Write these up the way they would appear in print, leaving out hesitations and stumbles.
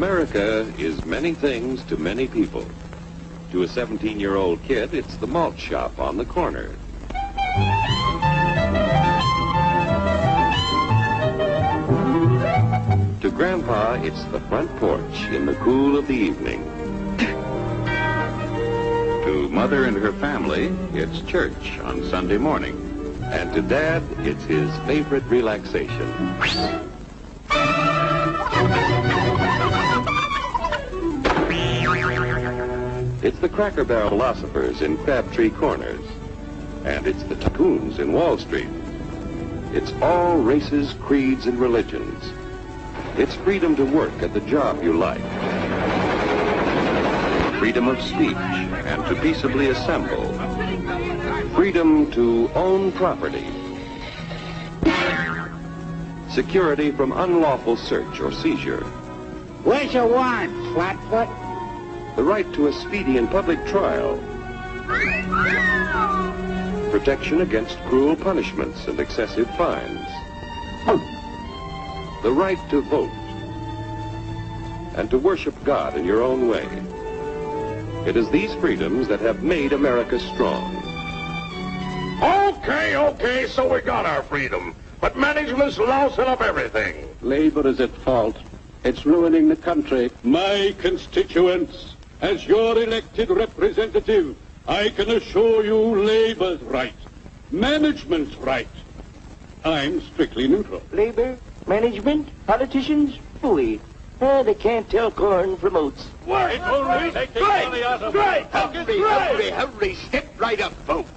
America is many things to many people. To a 17-year-old kid, it's the malt shop on the corner. To Grandpa, it's the front porch in the cool of the evening. To Mother and her family, it's church on Sunday morning. And to Dad, it's his favorite relaxation. It's the Cracker Barrel philosophers in Crabtree Corners. And it's the tycoons in Wall Street. It's all races, creeds, and religions. It's freedom to work at the job you like. Freedom of speech and to peaceably assemble. Freedom to own property. Security from unlawful search or seizure. Where's your warrant, Flatfoot? The right to a speedy and public trial. Protection against cruel punishments and excessive fines. The right to vote. And to worship God in your own way. It is these freedoms that have made America strong. Okay, so we got our freedom. But management's lousing up everything. Labor is at fault. It's ruining the country. My constituents, as your elected representative, I can assure you Labor's right. Management's right. I'm strictly neutral. Labor, management, politicians, fooey. They can't tell corn from oats. Wait, Hurry, step right up, folks.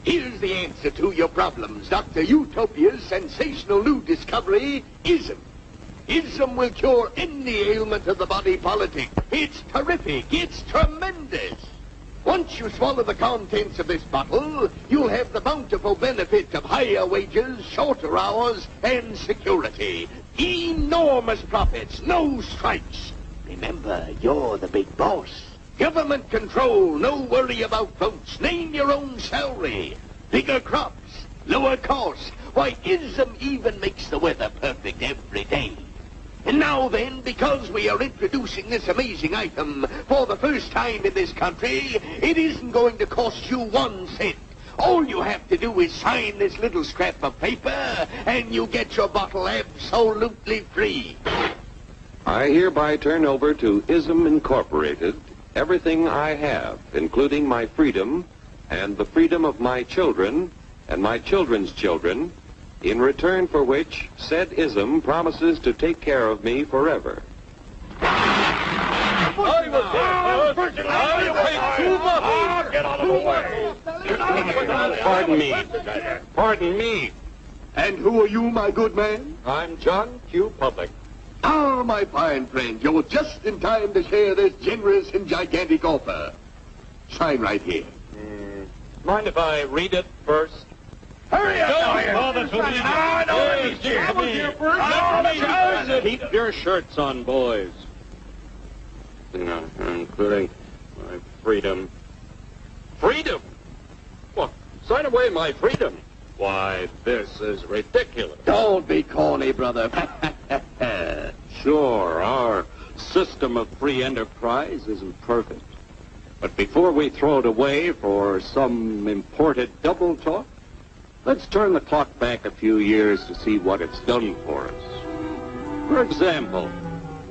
Here's the answer to your problems. Dr. Utopia's sensational new discovery, ISM. ISM will cure any ailment of the body politic. It's terrific. It's tremendous. Once you swallow the contents of this bottle, you'll have the bountiful benefit of higher wages, shorter hours, and security. Enormous profits, no strikes. Remember, you're the big boss. Government control, no worry about votes. Name your own salary. Bigger crops, lower costs. Why, ISM even makes the weather perfect every day. And now then, because we are introducing this amazing item for the first time in this country, it isn't going to cost you 1 cent. All you have to do is sign this little scrap of paper, and you get your bottle absolutely free. I hereby turn over to ISM Incorporated everything I have, including my freedom and the freedom of my children and my children's children, in return for which said ISM promises to take care of me forever. Pardon me. And who are you, my good man? I'm John Q. Public. Ah, my fine friend, you're just in time to share this generous and gigantic offer. Sign right here. Mind if I read it first? Hurry up! Keep your shirts on, boys. Including my freedom. Freedom? What? Sign away my freedom? Why, this is ridiculous. Don't be corny, brother. Sure, our system of free enterprise isn't perfect. But before we throw it away for some imported double talk, let's turn the clock back a few years to see what it's done for us. For example,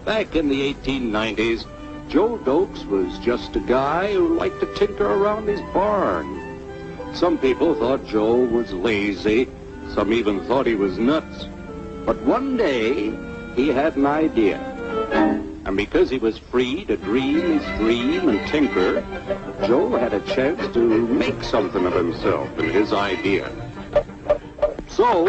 back in the 1890s, Joe Dokes was just a guy who liked to tinker around his barn. Some people thought Joe was lazy. Some even thought he was nuts. But one day, he had an idea. And because he was free to dream his dream and tinker, Joe had a chance to make something of himself and his idea. So,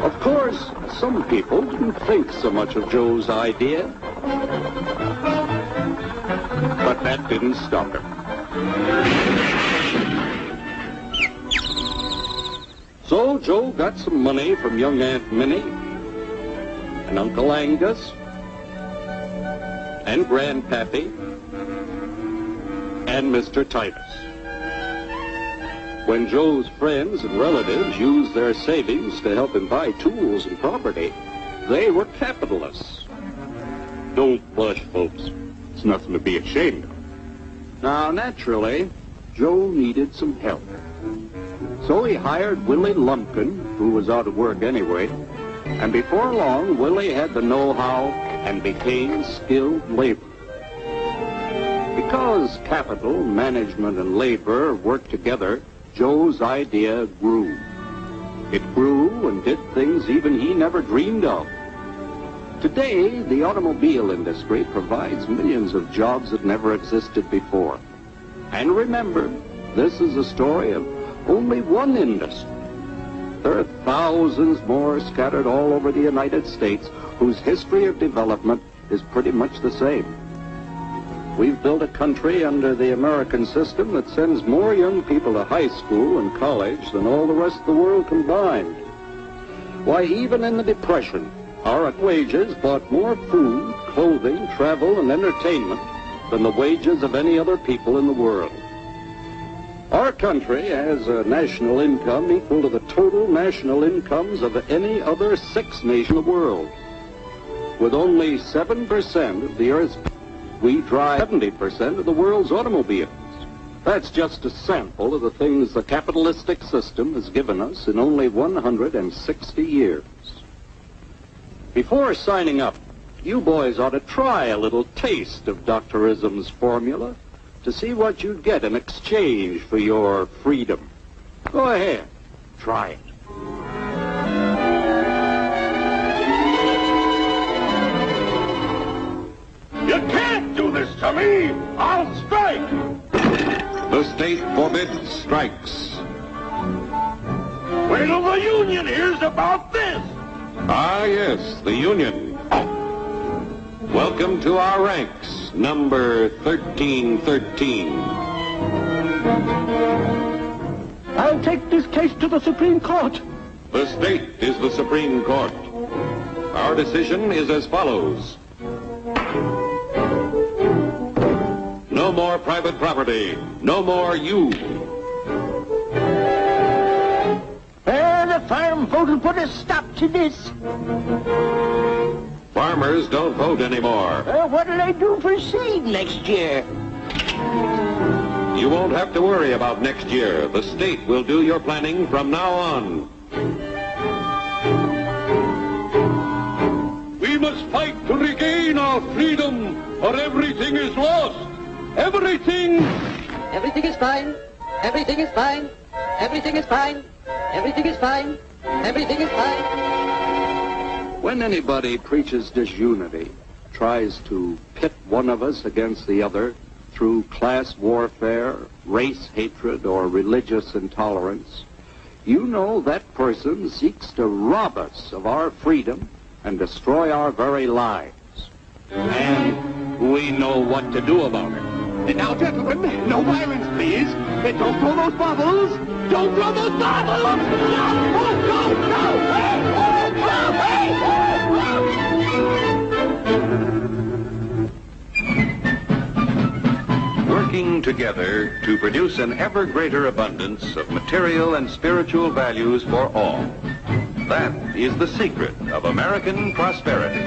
of course, some people didn't think so much of Joe's idea. But that didn't stop him. So Joe got some money from young Aunt Minnie and Uncle Angus and Grandpappy and Mr. Titus. When Joe's friends and relatives used their savings to help him buy tools and property, they were capitalists. Don't blush, folks. It's nothing to be ashamed of. Now, naturally, Joe needed some help. So he hired Willie Lumpkin, who was out of work anyway, and before long, Willie had the know-how and became skilled labor. Because capital, management, and labor worked together, Joe's idea grew. It grew and did things even he never dreamed of. Today, the automobile industry provides millions of jobs that never existed before. And remember, this is a story of only one industry. There are thousands more scattered all over the United States whose history of development is pretty much the same. We've built a country under the American system that sends more young people to high school and college than all the rest of the world combined. Why, even in the Depression, our wages bought more food, clothing, travel, and entertainment than the wages of any other people in the world. Our country has a national income equal to the total national incomes of any other 6 nations in the world. With only 7% of the Earth's people, we drive 70% of the world's automobiles. That's just a sample of the things the capitalistic system has given us in only 160 years. Before signing up, you boys ought to try a little taste of Dr. Ism's formula to see what you'd get in exchange for your freedom. Go ahead, try it. You can't do this to me! I'll strike! The state forbids strikes. Wait till the union hears about this! Ah, yes, the Union. Welcome to our ranks, number 1313. I'll take this case to the Supreme Court. The state is the Supreme Court. Our decision is as follows. No more private property. No more you. The farm vote will put a stop to this. Farmers don't vote anymore. What'll I do for seed next year? You won't have to worry about next year. The state will do your planning from now on. We must fight to regain our freedom, or everything is lost. Everything! Everything is fine. Everything is fine. Everything is fine. Everything is fine. Everything is fine. When anybody preaches disunity, tries to pit one of us against the other through class warfare, race hatred, or religious intolerance, you know that person seeks to rob us of our freedom and destroy our very lives. And we know what to do about it. And now, gentlemen, no violence, please. And don't throw those bubbles. Don't throw those bubbles! No! Oh, no! No! Hey! Working together to produce an ever greater abundance of material and spiritual values for all. That is the secret of American prosperity.